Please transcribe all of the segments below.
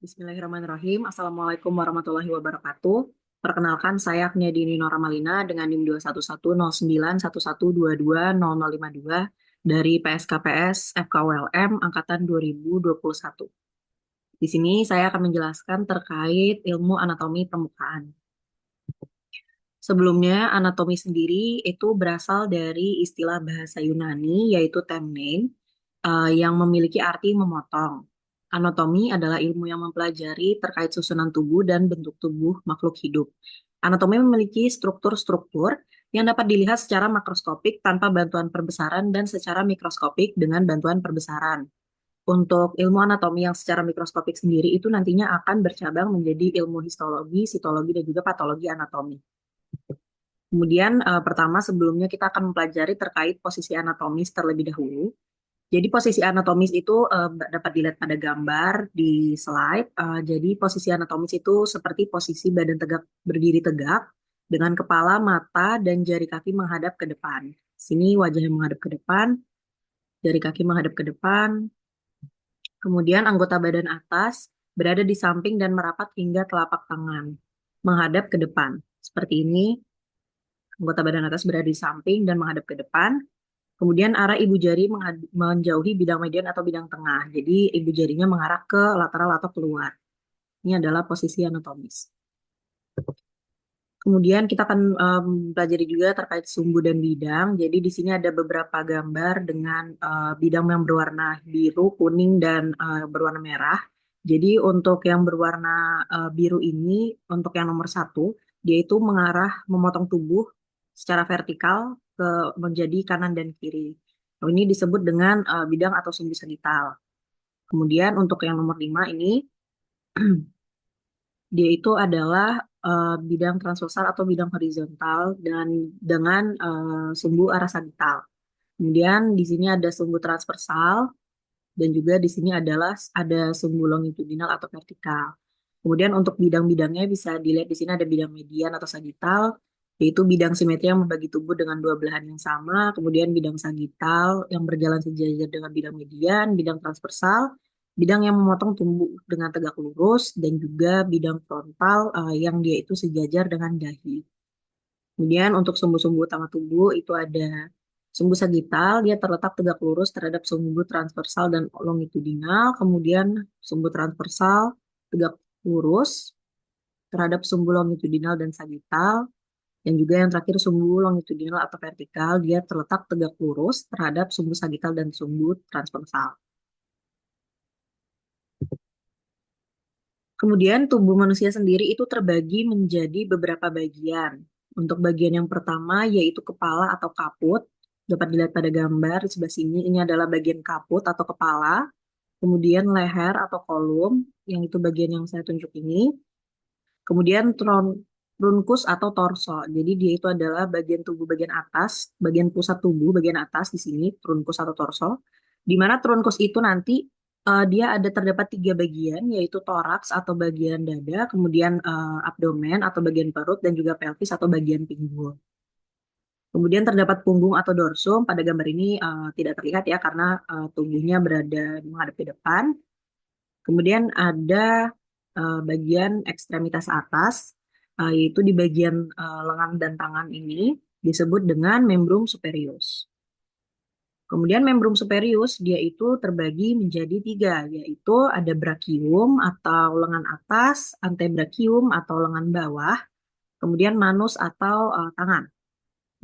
Bismillahirrahmanirrahim. Assalamualaikum warahmatullahi wabarakatuh. Perkenalkan, saya Agniadini Noramalina dengan NIM 2110911220052 dari PSKPS FKULM Angkatan 2021. Di sini saya akan menjelaskan terkait ilmu anatomi permukaan. Sebelumnya, anatomi sendiri itu berasal dari istilah bahasa Yunani, yaitu temnein, yang memiliki arti memotong. Anatomi adalah ilmu yang mempelajari terkait susunan tubuh dan bentuk tubuh makhluk hidup. Anatomi memiliki struktur-struktur yang dapat dilihat secara makroskopik tanpa bantuan perbesaran dan secara mikroskopik dengan bantuan perbesaran. Untuk ilmu anatomi yang secara mikroskopik sendiri itu nantinya akan bercabang menjadi ilmu histologi, sitologi, dan juga patologi anatomi. Kemudian pertama sebelumnya kita akan mempelajari terkait posisi anatomis terlebih dahulu. Jadi posisi anatomis itu dapat dilihat pada gambar di slide. Jadi posisi anatomis itu seperti posisi badan tegak berdiri tegak dengan kepala, mata, dan jari kaki menghadap ke depan. Sini wajahnya menghadap ke depan, jari kaki menghadap ke depan. Kemudian anggota badan atas berada di samping dan merapat hingga telapak tangan menghadap ke depan. Seperti ini, anggota badan atas berada di samping dan menghadap ke depan. Kemudian arah ibu jari menjauhi bidang median atau bidang tengah. Jadi ibu jarinya mengarah ke lateral atau keluar. Ini adalah posisi anatomis. Kemudian kita akan pelajari juga terkait sumbu dan bidang. Jadi di sini ada beberapa gambar dengan bidang yang berwarna biru, kuning, dan berwarna merah. Jadi untuk yang berwarna biru ini, untuk yang nomor satu, dia itu mengarah memotong tubuh secara vertikal ke menjadi kanan dan kiri. Ini disebut dengan bidang atau sumbu sagital. Kemudian untuk yang nomor 5 ini, dia itu adalah bidang transversal atau bidang horizontal dan dengan sumbu arah sagital. Kemudian di sini ada sumbu transversal dan juga di sini ada sumbu longitudinal atau vertikal. Kemudian untuk bidang-bidangnya bisa dilihat di sini ada bidang median atau sagital, yaitu bidang simetri yang membagi tubuh dengan dua belahan yang sama, kemudian bidang sagital yang berjalan sejajar dengan bidang median, bidang transversal, bidang yang memotong tubuh dengan tegak lurus, dan juga bidang frontal yang dia itu sejajar dengan dahi. Kemudian untuk sumbu-sumbu utama tubuh itu ada sumbu sagital, dia terletak tegak lurus terhadap sumbu transversal dan longitudinal, kemudian sumbu transversal tegak lurus terhadap sumbu longitudinal dan sagital, dan juga yang terakhir sumbu longitudinal atau vertikal, dia terletak tegak lurus terhadap sumbu sagital dan sumbu transversal. Kemudian tubuh manusia sendiri itu terbagi menjadi beberapa bagian. Untuk bagian yang pertama yaitu kepala atau kaput, dapat dilihat pada gambar di sebelah sini, ini adalah bagian kaput atau kepala. Kemudian leher atau kolum, yang itu bagian yang saya tunjuk ini. Kemudian trunkus atau torso. Jadi dia itu adalah bagian tubuh bagian atas, bagian pusat tubuh bagian atas di sini, trunkus atau torso. Di mana trunkus itu nanti dia ada terdapat tiga bagian, yaitu toraks atau bagian dada, kemudian abdomen atau bagian perut, dan juga pelvis atau bagian pinggul. Kemudian terdapat punggung atau dorsum. Pada gambar ini tidak terlihat ya karena tubuhnya berada menghadap ke depan. Kemudian ada bagian ekstremitas atas, yaitu di bagian lengan dan tangan ini disebut dengan membrum superius. Kemudian membrum superius dia itu terbagi menjadi tiga, yaitu ada brachium atau lengan atas, antebrachium atau lengan bawah, kemudian manus atau tangan.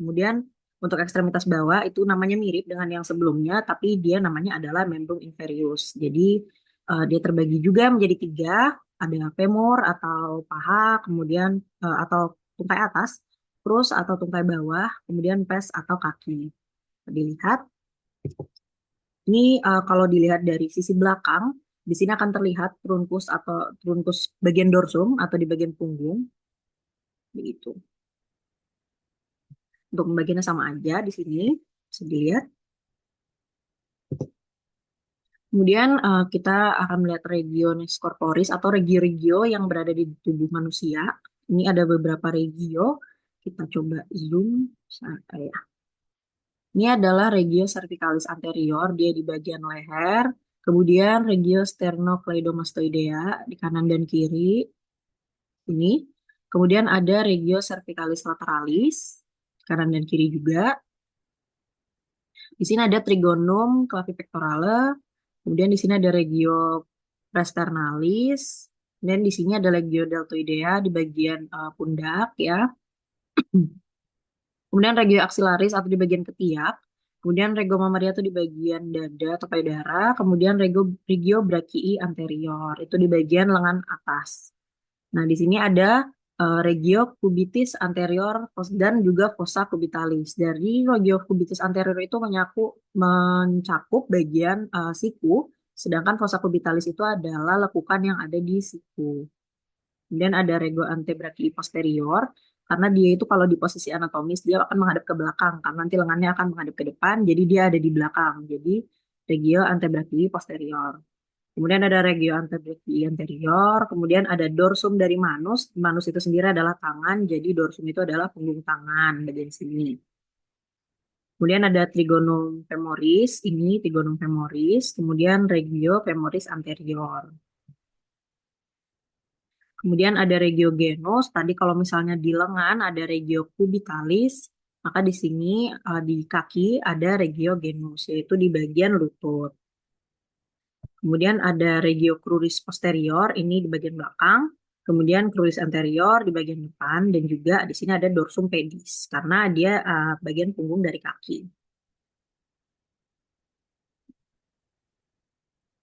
Kemudian untuk ekstremitas bawah itu namanya mirip dengan yang sebelumnya, tapi dia namanya adalah membrum inferius. Jadi dia terbagi juga menjadi tiga, ada femur atau paha, kemudian atau tungkai atas, crus atau tungkai bawah, kemudian pes atau kaki. Dilihat, ini kalau dilihat dari sisi belakang, di sini akan terlihat trunkus atau trunkus bagian dorsum atau di bagian punggung, begitu. Untuk pembagiannya sama aja di sini, bisa dilihat. Kemudian kita akan melihat regiones corporis atau regio-regio yang berada di tubuh manusia. Ini ada beberapa regio. Kita coba zoom. Ya. Ini adalah regio cervicalis anterior, dia di bagian leher. Kemudian regio sternocleidomastoidea di kanan dan kiri ini. Kemudian ada regio cervicalis lateralis kanan dan kiri juga. Di sini ada trigonum clavipectorale. Kemudian di sini ada regio presternalis. Dan di sini ada regio deltoidea di bagian pundak ya. Kemudian regio axillaris atau di bagian ketiak. Kemudian rego mamaria itu di bagian dada atau payudara. Kemudian regio brachii anterior itu di bagian lengan atas. Nah, di sini ada regio cubitis anterior dan juga fossa cubitalis. Dari regio cubitis anterior itu mencakup bagian siku, sedangkan fossa cubitalis itu adalah lekukan yang ada di siku. Kemudian ada rego antebrachii posterior, karena dia itu kalau di posisi anatomis dia akan menghadap ke belakang, karena nanti lengannya akan menghadap ke depan, jadi dia ada di belakang. Jadi regio antebrachii posterior. Kemudian ada regio antebrachii anterior, kemudian ada dorsum dari manus. Manus itu sendiri adalah tangan, jadi dorsum itu adalah punggung tangan bagian sini. Kemudian ada trigonum femoris, ini trigonum femoris, kemudian regio femoris anterior. Kemudian ada regio genus, tadi kalau misalnya di lengan ada regio cubitalis, maka di sini di kaki ada regio genus, yaitu di bagian lutut. Kemudian ada regio cruris posterior, ini di bagian belakang. Kemudian cruris anterior di bagian depan. Dan juga di sini ada dorsum pedis, karena dia bagian punggung dari kaki.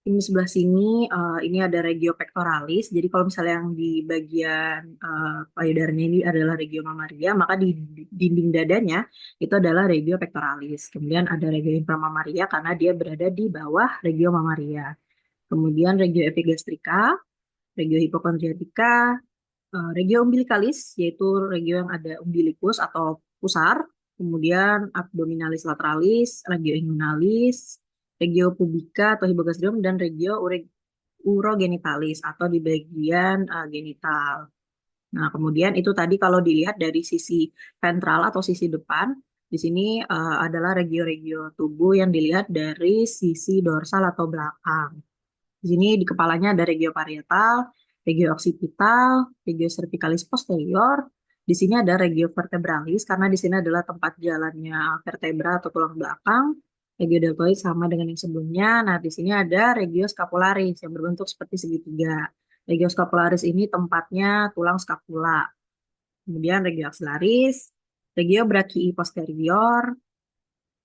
Ini sebelah sini, ini ada regio pectoralis. Jadi kalau misalnya yang di bagian payudaranya ini adalah regio mamaria, maka di dinding dadanya itu adalah regio pectoralis. Kemudian ada regio inframamaria karena dia berada di bawah regio mamaria. Kemudian regio epigastrika, regio hipokondriatika, regio umbilicalis, yaitu regio yang ada umbilikus atau pusar, kemudian abdominalis lateralis, regio inguinalis, regio pubica atau hipogastrium, dan regio urogenitalis atau di bagian genital. Nah, kemudian itu tadi kalau dilihat dari sisi ventral atau sisi depan, di sini adalah regio-regio tubuh yang dilihat dari sisi dorsal atau belakang. Di sini di kepalanya ada regio parietal, regio occipital, regio cervicalis posterior. Di sini ada regio vertebralis karena di sini adalah tempat jalannya vertebra atau tulang belakang. Regio deltoid sama dengan yang sebelumnya. Nah, di sini ada regio scapularis yang berbentuk seperti segitiga. Regio scapularis ini tempatnya tulang scapula. Kemudian regio axillaris, regio brachii posterior.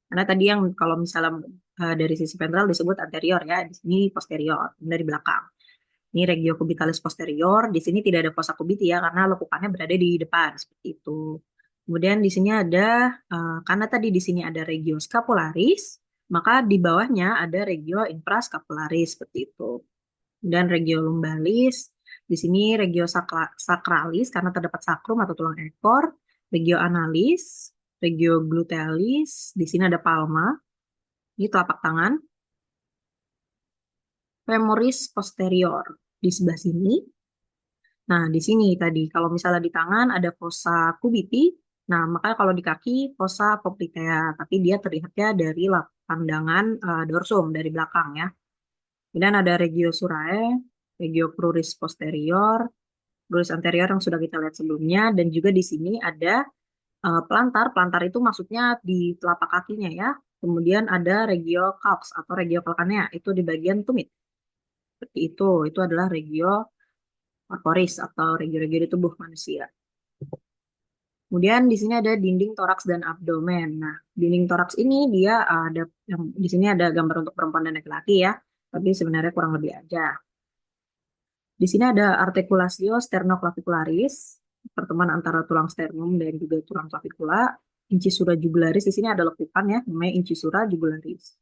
Karena tadi yang kalau misalnya dari sisi ventral disebut anterior ya, di sini posterior, dari belakang. Ini regio cubitalis posterior, di sini tidak ada fossa cubiti ya, karena lekukannya berada di depan, seperti itu. Kemudian di sini ada, karena tadi di sini ada regio scapularis, maka di bawahnya ada regio infrascapularis, seperti itu. Dan regio lumbalis, di sini regio sacralis, karena terdapat sacrum atau tulang ekor, regio analis, regio glutealis, di sini ada palma, ini telapak tangan, femoris posterior di sebelah sini. Nah, di sini tadi kalau misalnya di tangan ada fossa cubiti, nah maka kalau di kaki fossa poplitea, tapi dia terlihatnya dari pandangan dorsum dari belakang ya. Kemudian ada regio surae, regio cruris posterior, cruris anterior yang sudah kita lihat sebelumnya, dan juga di sini ada plantar. Plantar itu maksudnya di telapak kakinya ya. Kemudian ada regio calx atau regio calcanea, itu di bagian tumit. Seperti itu adalah regio corporis atau regio-regio di tubuh manusia. Kemudian di sini ada dinding toraks dan abdomen. Nah, dinding toraks ini dia ada yang di sini ada gambar untuk perempuan dan laki-laki ya, tapi sebenarnya kurang lebih aja. Di sini ada articulatio sternoclavicularis, pertemuan antara tulang sternum dan juga tulang clavicula. Incisura jugularis di sini ada lekukan ya, namanya incisura jugularis.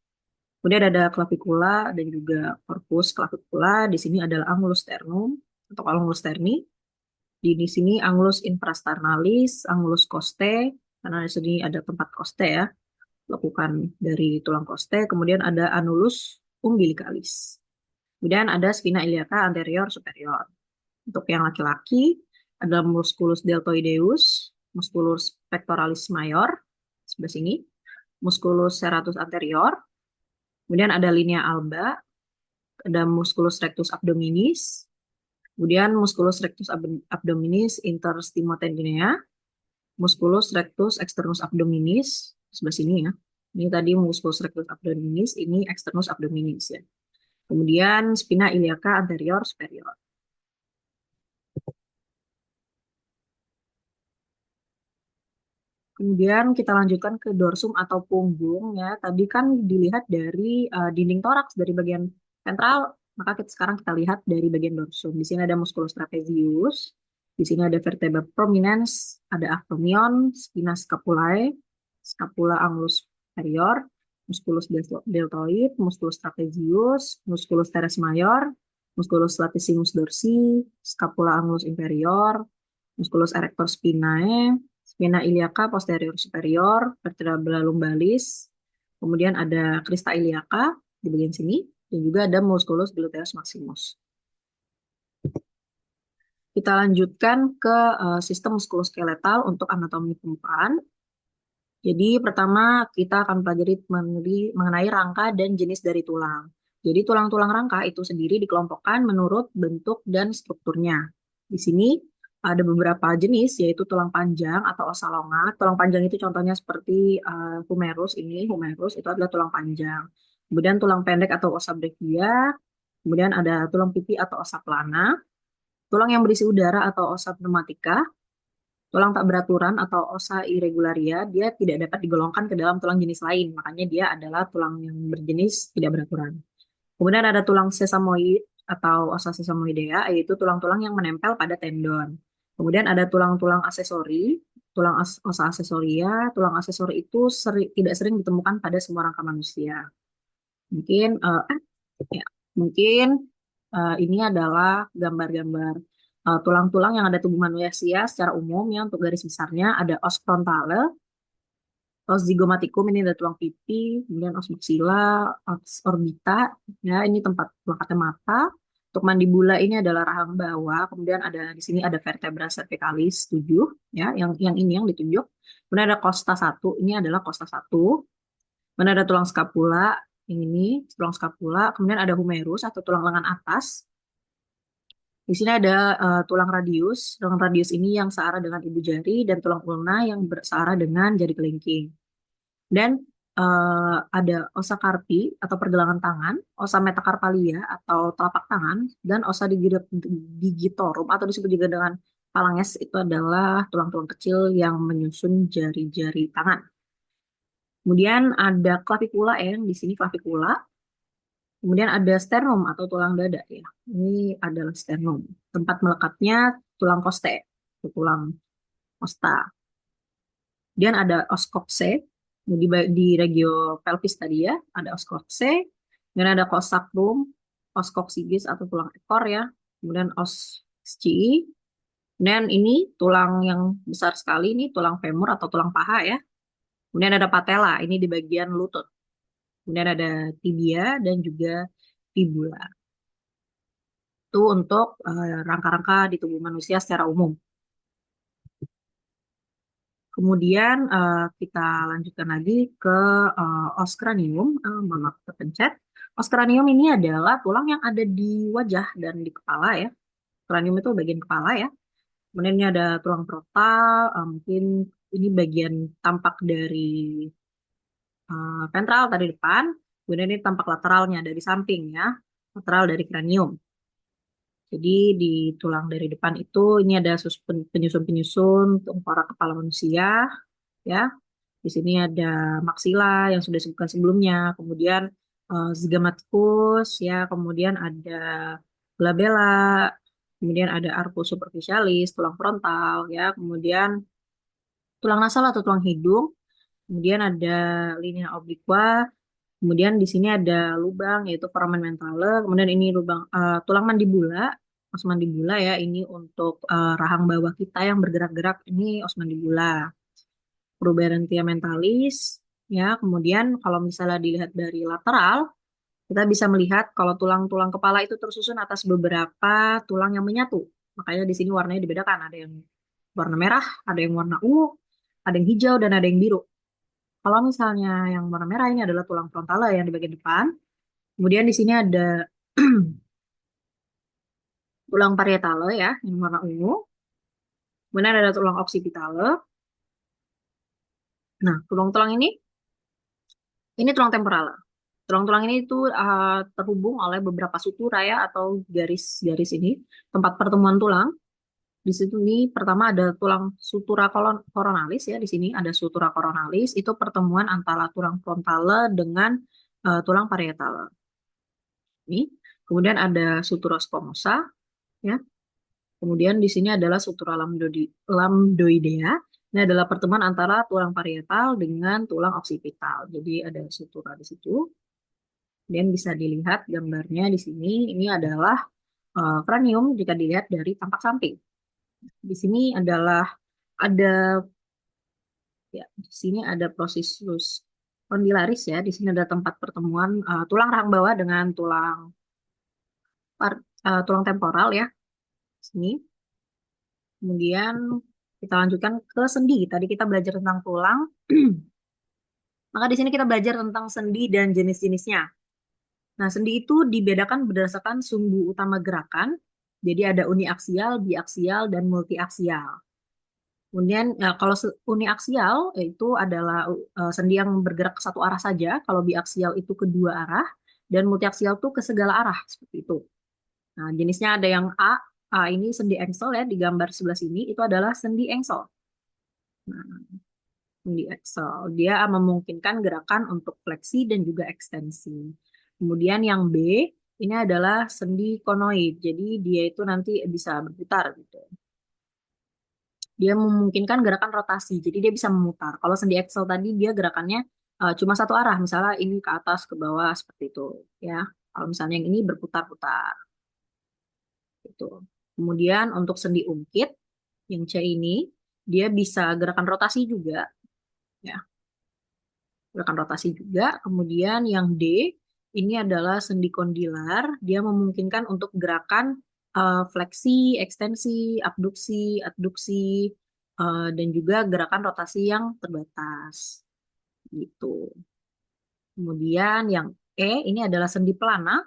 Kemudian ada clavicula dan juga corpus clavicula. Di sini adalah angulus sternum atau angulus sterni. Di sini angulus infrasternalis, angulus costae, karena di sini ada tempat costae ya, lekukan dari tulang costae. Kemudian ada annulus umbilicalis. Kemudian ada spina iliaca anterior superior. Untuk yang laki-laki ada musculus deltoideus, musculus pectoralis major sebelah sini, musculus serratus anterior. Kemudian ada linea alba, ada musculus rectus abdominis, kemudian musculus rectus abdominis interstimotendinea, musculus rectus externus abdominis sebelah sini ya. Ini tadi musculus rectus abdominis, ini externus abdominis ya. Kemudian spina iliaca anterior superior. Kemudian kita lanjutkan ke dorsum atau punggung ya. Tadi kan dilihat dari dinding toraks dari bagian ventral, maka sekarang kita lihat dari bagian dorsum. Di sini ada musculus trapezius, di sini ada vertebra prominens, ada acromion, spina scapulae, scapula angulus superior, musculus deltoid, musculus trapezius, musculus teres major, musculus latissimus dorsi, scapula angulus inferior, musculus erector spinae, spina iliaca posterior superior, vertebra lumbalis, kemudian ada crista iliaca di bagian sini, dan juga ada musculus gluteus maximus. Kita lanjutkan ke sistem muskuloskeletal untuk anatomi permukaan. Jadi pertama kita akan pelajari mengenai rangka dan jenis dari tulang. Jadi tulang-tulang rangka itu sendiri dikelompokkan menurut bentuk dan strukturnya. Di sini ada beberapa jenis yaitu tulang panjang atau osa longat. Tulang panjang itu contohnya seperti humerus ini, humerus itu adalah tulang panjang. Kemudian tulang pendek atau osa brachia. Kemudian ada tulang pipi atau osa plana. Tulang yang berisi udara atau osa pneumatika. Tulang tak beraturan atau osa irregularia, dia tidak dapat digolongkan ke dalam tulang jenis lain, makanya dia adalah tulang yang berjenis tidak beraturan. Kemudian ada tulang sesamoid atau osa sesamoidea, yaitu tulang-tulang yang menempel pada tendon. Kemudian ada tulang-tulang aksesori, osa aksesoria. Tulang aksesori itu tidak sering ditemukan pada semua rangka manusia. Mungkin ya, mungkin ini adalah gambar-gambar tulang-tulang yang ada tubuh manusia secara umum ya. Untuk garis besarnya ada os frontale, os zygomatikum ini ada tulang pipi, kemudian os maxilla, os orbita ya ini tempat pelekatnya mata. Untuk mandibula ini adalah rahang bawah, kemudian ada di sini ada vertebra cervicalis 7 ya, yang ini yang ditunjuk. Kemudian ada costa 1, ini adalah costa 1. Kemudian ada tulang scapula, yang ini tulang scapula, kemudian ada humerus atau tulang lengan atas. Di sini ada tulang radius. Tulang radius ini yang searah dengan ibu jari dan tulang ulna yang searah dengan jari kelingking. Dan ada osa carpi atau pergelangan tangan, osa metacarpalia atau telapak tangan, dan osa digitorum atau disebut juga dengan phalanges itu adalah tulang-tulang kecil yang menyusun jari-jari tangan. Kemudian ada clavicula yang di sini clavicula. Kemudian ada sternum atau tulang dada ya. Ini adalah sternum. Tempat melekatnya tulang koste, tulang kosta. Kemudian ada os coccyx di regio pelvis tadi ya, ada os coccyx. Kemudian ada cos sacrum, os coccygeus atau tulang ekor ya. Kemudian os scii. Kemudian ini tulang yang besar sekali, ini tulang femur atau tulang paha ya. Kemudian ada patella, ini di bagian lutut. Kemudian ada tibia dan juga fibula. Itu untuk rangka-rangka di tubuh manusia secara umum. Kemudian kita lanjutkan lagi ke os cranium. Maaf, terpencet. Os cranium ini adalah tulang yang ada di wajah dan di kepala ya. Cranium itu bagian kepala ya. Kemudian ini ada tulang frontal, mungkin ini bagian tampak dari ventral tadi depan. Kemudian ini tampak lateralnya dari samping ya, lateral dari cranium. Jadi di tulang dari depan itu ini ada penyusun-penyusun tengkorak kepala manusia ya. Di sini ada maksila yang sudah disebutkan sebelumnya, kemudian zygamaticus ya, kemudian ada glabella, kemudian ada arcus superficialis, tulang frontal ya, kemudian tulang nasal atau tulang hidung, kemudian ada linea obliqua, kemudian di sini ada lubang yaitu foramen mentale, kemudian ini lubang tulang mandibula, os mandibula ya, ini untuk rahang bawah kita yang bergerak-gerak, ini os mandibula. Proberentia mentalis ya. Kemudian kalau misalnya dilihat dari lateral, kita bisa melihat kalau tulang-tulang kepala itu tersusun atas beberapa tulang yang menyatu. Makanya di sini warnanya dibedakan, ada yang warna merah, ada yang warna ungu, ada yang hijau dan ada yang biru. Kalau misalnya yang warna merah ini adalah tulang frontal yang di bagian depan. Kemudian di sini ada Tulang parietale ya, yang warna ungu. Kemudian ada tulang occipitale. Nah, tulang-tulang ini tulang temporal. Tulang-tulang ini itu terhubung oleh beberapa sutura ya atau garis-garis ini, tempat pertemuan tulang. Di situ ini pertama ada tulang sutura coronalis ya, di sini ada sutura coronalis, itu pertemuan antara tulang frontale dengan tulang parietale. Ini. Kemudian ada sutura squamosa ya. Kemudian di sini adalah sutura lambdoidea. Ini adalah pertemuan antara tulang parietal dengan tulang oksipital. Jadi ada sutura di situ. Dan bisa dilihat gambarnya di sini. Ini adalah kranium jika dilihat dari tampak samping. Di sini adalah ada ya di sini ada processus condylaris ya. Di sini ada tempat pertemuan tulang rahang bawah dengan tulang temporal ya. Sini. Kemudian kita lanjutkan ke sendi. Tadi kita belajar tentang tulang. Maka di sini kita belajar tentang sendi dan jenis-jenisnya. Nah, sendi itu dibedakan berdasarkan sumbu utama gerakan. Jadi ada uniaksial, biaksial, dan multiaksial. Kemudian kalau uniaksial itu adalah sendi yang bergerak ke satu arah saja. Kalau biaksial itu kedua arah. Dan multiaksial itu ke segala arah. Seperti itu. Nah, jenisnya ada yang A. A ini sendi engsel ya. Di gambar sebelah sini itu adalah sendi engsel. Nah, di Excel. Dia memungkinkan gerakan untuk fleksi dan juga ekstensi. Kemudian yang B, ini adalah sendi konoid. Jadi dia itu nanti bisa berputar gitu. Dia memungkinkan gerakan rotasi. Jadi dia bisa memutar. Kalau sendi Excel tadi dia gerakannya cuma satu arah. Misalnya ini ke atas, ke bawah seperti itu. Ya. Kalau misalnya yang ini berputar-putar. Gitu. Kemudian untuk sendi ungkit, yang C ini, dia bisa gerakan rotasi juga. Ya, gerakan rotasi juga. Kemudian yang D ini adalah sendi kondilar. Dia memungkinkan untuk gerakan fleksi, ekstensi, abduksi, adduksi, dan juga gerakan rotasi yang terbatas. Gitu. Kemudian yang E ini adalah sendi pelana.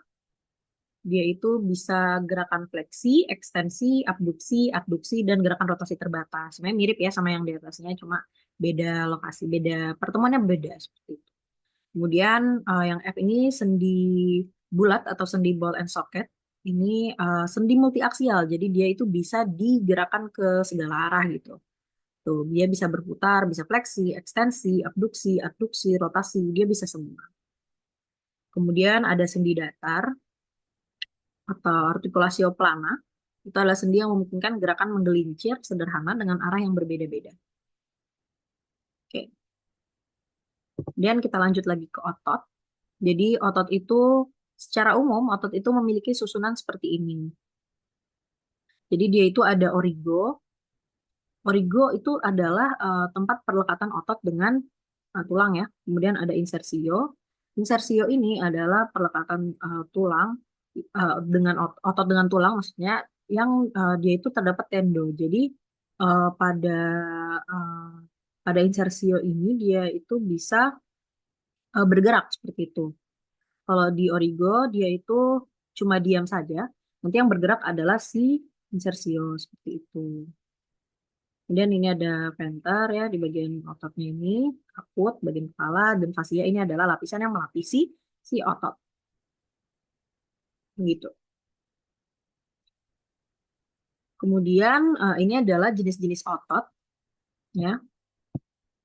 Dia itu bisa gerakan fleksi, ekstensi, abduksi, adduksi, dan gerakan rotasi terbatas. Sebenarnya mirip ya sama yang di atasnya, cuma beda lokasi, beda pertemuannya beda seperti itu. Kemudian yang F ini sendi bulat atau sendi ball and socket. Ini sendi multiaksial, jadi dia itu bisa digerakkan ke segala arah gitu. Tuh, dia bisa berputar, bisa fleksi, ekstensi, abduksi, adduksi, rotasi, dia bisa semua. Kemudian ada sendi datar atau articulatio plana. Itu adalah sendi yang memungkinkan gerakan menggelincir sederhana dengan arah yang berbeda-beda. Oke. Kemudian kita lanjut lagi ke otot. Jadi otot itu secara umum otot itu memiliki susunan seperti ini. Jadi dia itu ada origo. Origo itu adalah tempat perlekatan otot dengan tulang ya. Kemudian ada insersio. Insersio ini adalah perlekatan tulang dengan otot dengan tulang maksudnya yang dia itu terdapat tendo. Jadi uh, pada uh, pada insersio ini dia itu bisa bergerak seperti itu. Kalau di origo dia itu cuma diam saja. Nanti yang bergerak adalah si insersio seperti itu. Kemudian ini ada venter ya di bagian ototnya ini, kaput, bagian kepala, dan fascia ini adalah lapisan yang melapisi si otot. Gitu. Kemudian ini adalah jenis-jenis otot ya.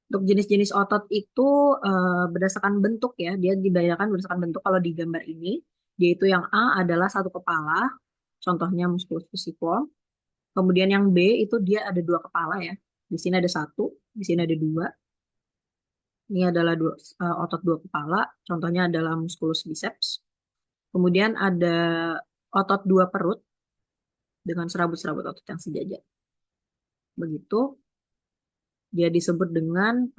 Untuk jenis-jenis otot itu berdasarkan bentuk ya, dia dibedakan berdasarkan bentuk. Kalau di gambar ini, yaitu yang A adalah satu kepala, contohnya musculus fusiform. Kemudian yang B itu dia ada dua kepala ya. Di sini ada satu, di sini ada dua. Ini adalah otot dua kepala, contohnya adalah musculus biceps. Kemudian ada otot dua perut dengan serabut-serabut otot yang sejajar. Begitu, dia disebut dengan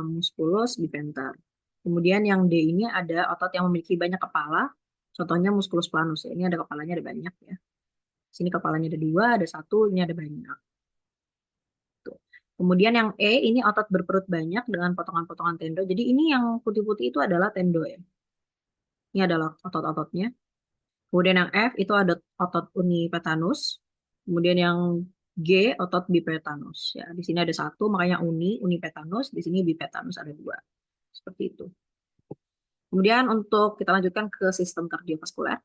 musculus biventer. Kemudian yang D ini ada otot yang memiliki banyak kepala, contohnya musculus planus. Ini ada kepalanya ada banyak ya. Sini kepalanya ada dua, ada satu, ini ada banyak. Tuh. Kemudian yang E ini otot berperut banyak dengan potongan-potongan tendo. Jadi ini yang putih-putih itu adalah tendo ya. Ini adalah otot-ototnya. Kemudian yang F itu ada otot unipetanus. Kemudian yang G otot bipetanus. Ya, di sini ada satu, makanya unipetanus. Di sini bipetanus ada dua. Seperti itu. Kemudian untuk kita lanjutkan ke sistem kardiovaskuler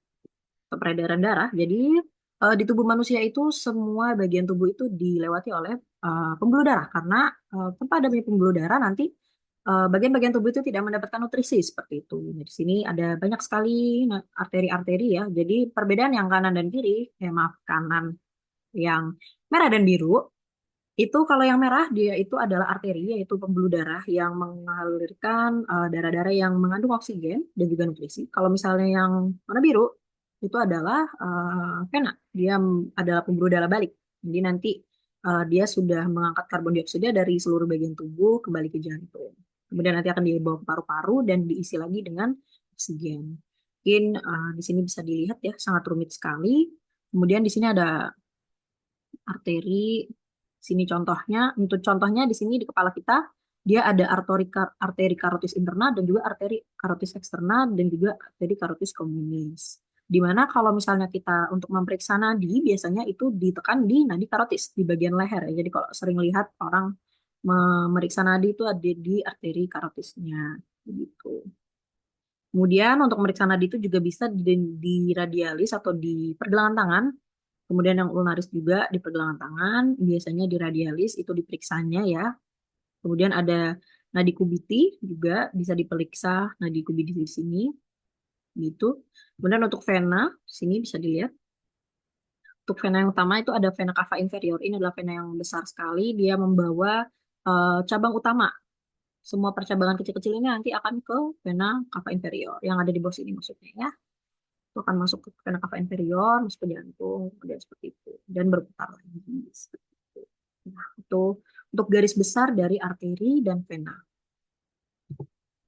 atau peredaran darah. Jadi di tubuh manusia itu semua bagian tubuh itu dilewati oleh pembuluh darah karena tanpa adanya pembuluh darah nanti bagian-bagian tubuh itu tidak mendapatkan nutrisi seperti itu. Di sini ada banyak sekali arteri-arteri ya. Jadi perbedaan yang kanan dan kiri, maaf kanan yang merah dan biru itu kalau yang merah dia itu adalah arteri yaitu pembuluh darah yang mengalirkan darah-darah yang mengandung oksigen dan juga nutrisi. Kalau misalnya yang warna biru itu adalah vena. Dia adalah pembuluh darah balik. Jadi nanti dia sudah mengangkat karbon dioksida dari seluruh bagian tubuh kembali ke jantung. Kemudian nanti akan dibawa ke paru-paru dan diisi lagi dengan oksigen. Mungkin di sini bisa dilihat ya sangat rumit sekali. Kemudian di sini ada arteri. Sini contohnya, untuk contohnya di sini di kepala kita dia ada arteri karotis interna dan juga arteri karotis eksterna dan juga arteri karotis communis. Di mana kalau misalnya kita untuk memeriksa nadi biasanya itu ditekan di nadi karotis di bagian leher ya. Jadi kalau sering lihat orang memeriksa nadi itu ada di arteri karotisnya begitu. Kemudian untuk memeriksa nadi itu juga bisa di radialis atau di pergelangan tangan. Kemudian yang ulnaris juga di pergelangan tangan, biasanya di radialis itu diperiksanya ya. Kemudian ada nadi kubiti juga bisa diperiksa nadi kubiti di sini gitu. Kemudian untuk vena, sini bisa dilihat. Untuk vena yang utama itu ada vena cava inferior. Ini adalah vena yang besar sekali, dia membawa cabang utama. Semua percabangan kecil-kecil ini nanti akan ke vena cava inferior yang ada di bawah sini maksudnya ya. Itu akan masuk ke vena cava inferior, masuk ke jantung, kemudian seperti itu, dan berputar lagi seperti itu. Nah, itu untuk garis besar dari arteri dan vena.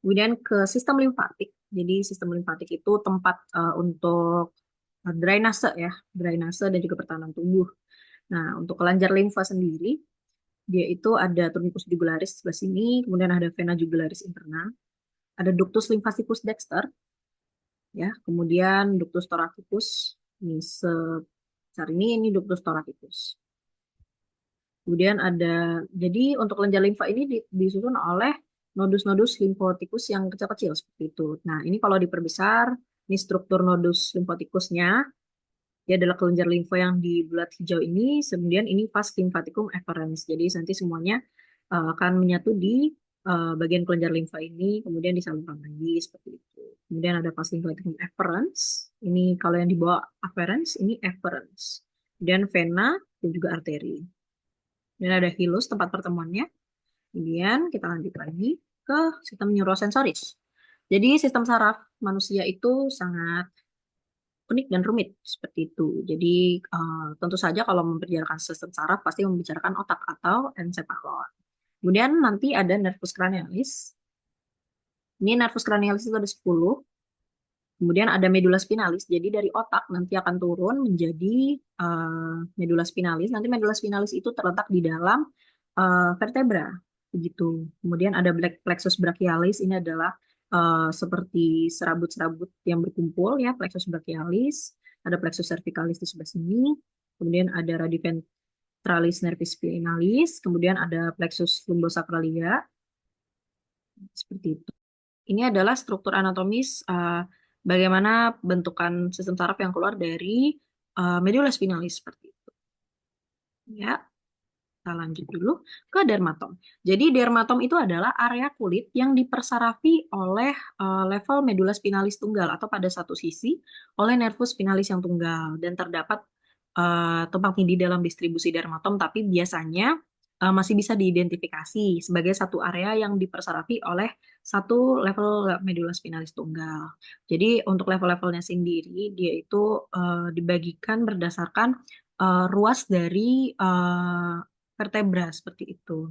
Kemudian ke sistem limfatik. Jadi sistem limfatik itu tempat untuk drainase ya, drainase dan juga pertahanan tubuh. Nah, untuk kelenjar limfa sendiri, dia itu ada truncus jugularis sebelah sini, kemudian ada vena jugularis interna, ada ductus lymphaticus dexter, ya, kemudian ductus thoracic ini sebesar ini ductus thoracic. Kemudian ada, jadi untuk kelenjar limfa ini disusun oleh nodus-nodus limfotikus yang kecil-kecil seperti itu. Nah, ini kalau diperbesar, ini struktur nodus limfotikusnya, dia adalah kelenjar limfa yang di bulat hijau ini, kemudian ini vas lymphaticum efferens. Jadi nanti semuanya akan menyatu di bagian kelenjar limfa ini, kemudian disalurkan lagi seperti itu. Kemudian ada vas lymphaticum efferens. Ini kalau yang di bawah afferens, ini efferens. Kemudian vena dan juga arteri. Dan ada hilus tempat pertemuannya. Kemudian kita lanjut lagi ke sistem neurosensoris. Jadi sistem saraf manusia itu sangat unik dan rumit seperti itu. Jadi tentu saja kalau membicarakan sistem saraf pasti membicarakan otak atau encephalon. Kemudian nanti ada nervus cranialis. Ini nervus cranialis itu ada 10. Kemudian ada medula spinalis. Jadi dari otak nanti akan turun menjadi medula spinalis. Nanti medula spinalis itu terletak di dalam vertebra. Begitu. Kemudian ada plexus brachialis. Ini adalah seperti serabut-serabut yang berkumpul ya, plexus brachialis. Ada plexus cervicalis di sebelah sini. Kemudian ada radiventralis nervis spinalis. Kemudian ada plexus lumbosacralia. Seperti itu. Ini adalah struktur anatomis bagaimana bentukan sistem saraf yang keluar dari medula spinalis seperti itu. Ya, kita lanjut dulu ke dermatom. Jadi dermatom itu adalah area kulit yang dipersarafi oleh level medula spinalis tunggal atau pada satu sisi oleh nervus spinalis yang tunggal dan terdapat tumpang tindih dalam distribusi dermatom, tapi biasanya masih bisa diidentifikasi sebagai satu area yang dipersarafi oleh satu level medula spinalis tunggal. Jadi untuk level-levelnya sendiri dia itu dibagikan berdasarkan ruas dari vertebra seperti itu.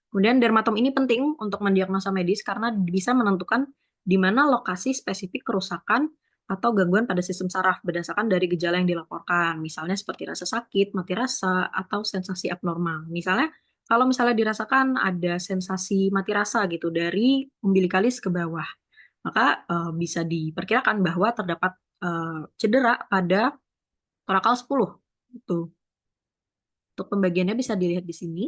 Kemudian dermatom ini penting untuk mendiagnosa medis karena bisa menentukan di mana lokasi spesifik kerusakan atau gangguan pada sistem saraf berdasarkan dari gejala yang dilaporkan. Misalnya seperti rasa sakit, mati rasa, atau sensasi abnormal. Misalnya kalau misalnya dirasakan ada sensasi mati rasa gitu dari umbilikalis ke bawah. maka bisa diperkirakan bahwa terdapat cedera pada torakal 10. Itu. Untuk pembagiannya bisa dilihat di sini.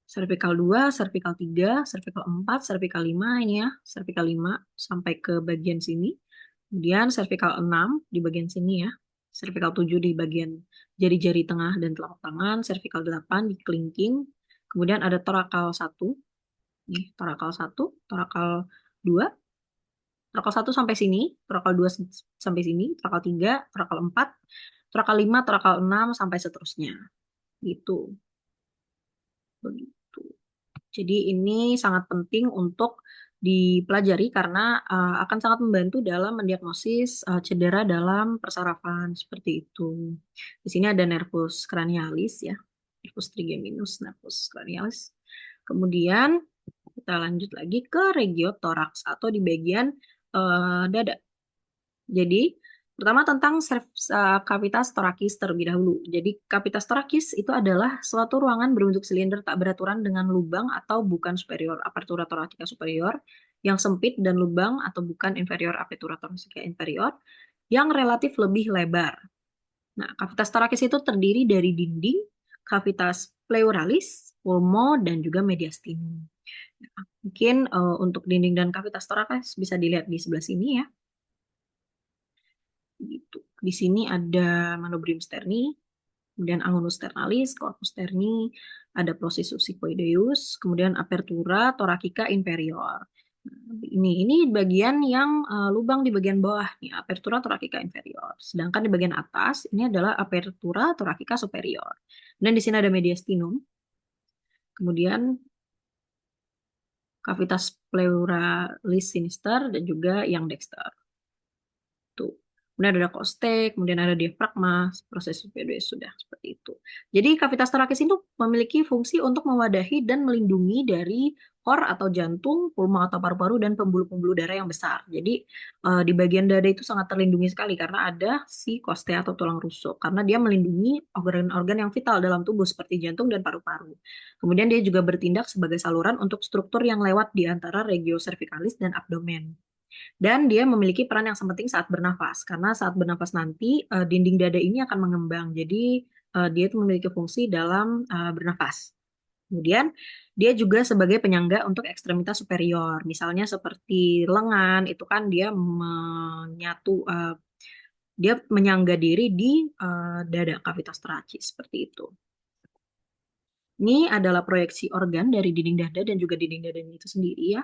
Cervical 2, cervical 3, cervical 4, cervical 5 ini ya, cervical 5 sampai ke bagian sini. Kemudian cervical 6 di bagian sini ya. Cervical 7 di bagian jari-jari tengah dan telapak tangan, cervical 8 di kelingking. Kemudian ada torakal 1. Nih, torakal 1, torakal 2, torakal 1 sampai sini, torakal 2 sampai sini, torakal 3, torakal 4, torakal 5, torakal 6 sampai seterusnya. Gitu. Begitu. Jadi ini sangat penting untuk dipelajari karena akan sangat membantu dalam mendiagnosis cedera dalam persarafan seperti itu. Di sini ada nervus cranialis ya, nervus trigeminus, nervus cranialis. Kemudian kita lanjut lagi ke regiotoraks atau di bagian dada. Jadi, pertama tentang kavitas torakis terlebih dahulu. Jadi, kavitas torakis itu adalah suatu ruangan berbentuk silinder tak beraturan dengan lubang atau bukan superior apertura toracica superior yang sempit dan lubang atau bukan inferior apertura toracica inferior yang relatif lebih lebar. Nah, kavitas torakis itu terdiri dari dinding, kavitas pleuralis, pulmo, dan juga mediastinum. Nah, mungkin untuk dinding dan kavitas torakis bisa dilihat di sebelah sini ya. Gitu. Di sini ada Manubrium sterni, kemudian Angonus sternalis, Corpus sterni, ada Processus sigmoideus, kemudian Apertura thoracica inferior. Nah, ini bagian yang lubang di bagian bawah nih, Apertura thoracica inferior. Sedangkan di bagian atas ini adalah Apertura thoracica superior. Dan di sini ada mediastinum. Kemudian cavitas pleuralis sinister dan juga yang dexter. Tuh. Kemudian ada kostek, kemudian ada diafragma, proses PDS sudah seperti itu. Jadi kavitas torakis itu memiliki fungsi untuk mewadahi dan melindungi dari kor atau jantung, pulma atau paru-paru, dan pembuluh-pembuluh darah yang besar. Jadi di bagian dada itu sangat terlindungi sekali karena ada si kostea atau tulang rusuk. Karena dia melindungi organ-organ yang vital dalam tubuh seperti jantung dan paru-paru. Kemudian dia juga bertindak sebagai saluran untuk struktur yang lewat di antara regio cervicalis dan abdomen. Dan dia memiliki peran yang sangat penting saat bernafas, karena saat bernafas nanti dinding dada ini akan mengembang. Jadi dia itu memiliki fungsi dalam bernafas. Kemudian dia juga sebagai penyangga untuk ekstremitas superior, misalnya seperti lengan itu kan dia dia menyangga diri di dada kavitas torakis seperti itu. Ini adalah proyeksi organ dari dinding dada dan juga dinding dada itu sendiri ya.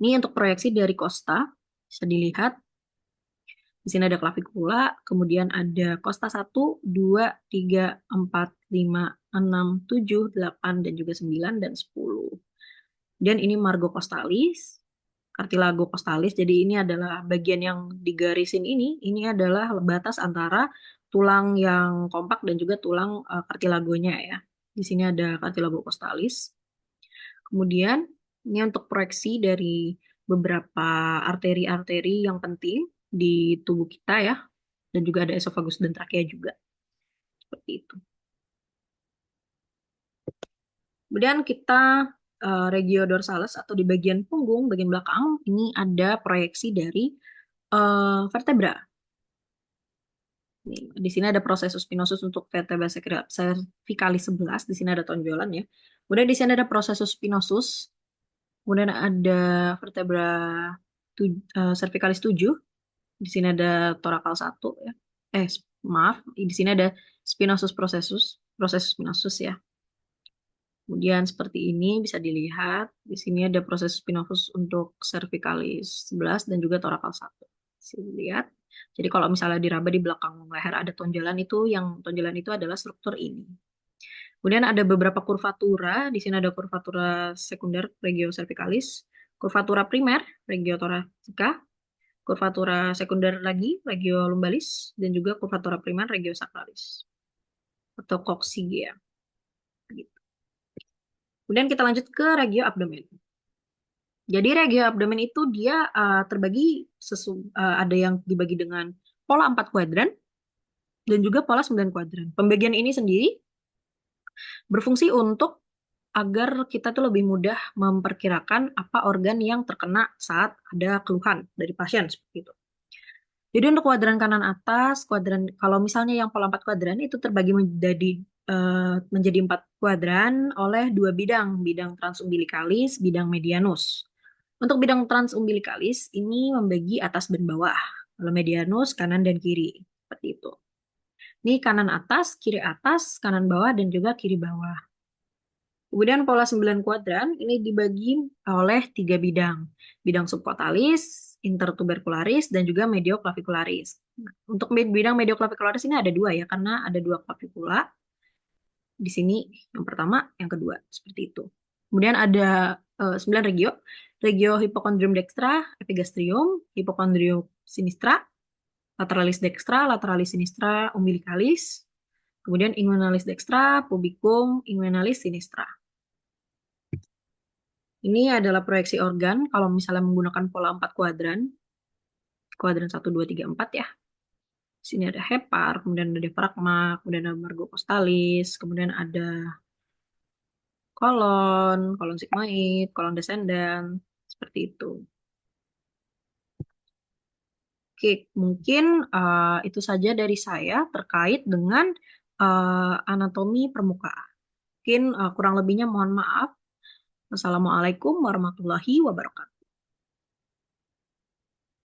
Ini untuk proyeksi dari kosta, bisa dilihat. Di sini ada klavikula, kemudian ada kosta 1, 2, 3, 4, 5, 6, 7, 8, dan juga 9, dan 10. Dan ini margo costalis, cartilago costalis. Jadi ini adalah bagian yang digarisin ini adalah batas antara tulang yang kompak dan juga tulang cartilagonya ya. Di sini ada cartilago costalis. Kemudian ini untuk proyeksi dari beberapa arteri-arteri yang penting di tubuh kita ya, dan juga ada esofagus dan trakea juga. Seperti itu. Kemudian kita regio dorsalis atau di bagian punggung, bagian belakang, ini ada proyeksi dari vertebra. Di sini ada proses spinosus untuk vertebra cervicalis 11, di sini ada tonjolan ya. Kemudian di sini ada proses spinosus, kemudian ada vertebra cervicalis 7, di sini ada torakal 1 ya. Maaf, di sini ada spinosus proses spinosus ya. Kemudian seperti ini bisa dilihat. Di sini ada proses spinosus untuk cervicalis 11 dan juga torakal 1. Bisa dilihat. Jadi kalau misalnya diraba di belakang leher ada tonjolan itu, yang tonjolan itu adalah struktur ini. Kemudian ada beberapa kurvatura. Di sini ada kurvatura sekunder regio cervicalis, kurvatura primer regio thoracica, kurvatura sekunder lagi regio lumbalis, dan juga kurvatura primer regio sacralis atau coccygia. Gitu. Kemudian kita lanjut ke regio abdomen. Jadi regio abdomen itu dia terbagi ada yang dibagi dengan pola 4 kuadran dan juga pola 9 kuadran. Pembagian ini sendiri berfungsi untuk agar kita tuh lebih mudah memperkirakan apa organ yang terkena saat ada keluhan dari pasien seperti itu. Jadi untuk kuadran kanan atas, kuadran kalau misalnya yang pola 4 kuadran itu terbagi menjadi 4 kuadran oleh dua bidang, bidang transumbilikalis, bidang medianus. Untuk bidang transumbilikalis ini membagi atas dan bawah, kalau medianus kanan dan kiri, seperti itu. Ini kanan atas, kiri atas, kanan bawah, dan juga kiri bawah. Kemudian pola 9 kuadran ini dibagi oleh tiga bidang. Bidang subkotalis, intertubercularis, dan juga medioclavicularis. Nah, untuk bidang medioclavicularis ini ada dua ya, karena ada dua clavicula. Di sini yang pertama, yang kedua, seperti itu. Kemudian ada 9 regio. Regio hypochondrium dextra, epigastrium, hypochondrium sinistra, lateralis dextra, lateralis sinistra, umbilicalis, kemudian inguinalis dextra, pubicum, inguinalis sinistra. Ini adalah proyeksi organ kalau misalnya menggunakan pola 4 kuadran. Kuadran 1, 2, 3, 4 ya. Sini ada hepar, kemudian ada diafragma, kemudian ada margo costalis, kemudian ada kolon sigmoid, kolon descendant, seperti itu. Oke, mungkin itu saja dari saya terkait dengan anatomi permukaan. Mungkin kurang lebihnya mohon maaf. Wassalamualaikum warahmatullahi wabarakatuh.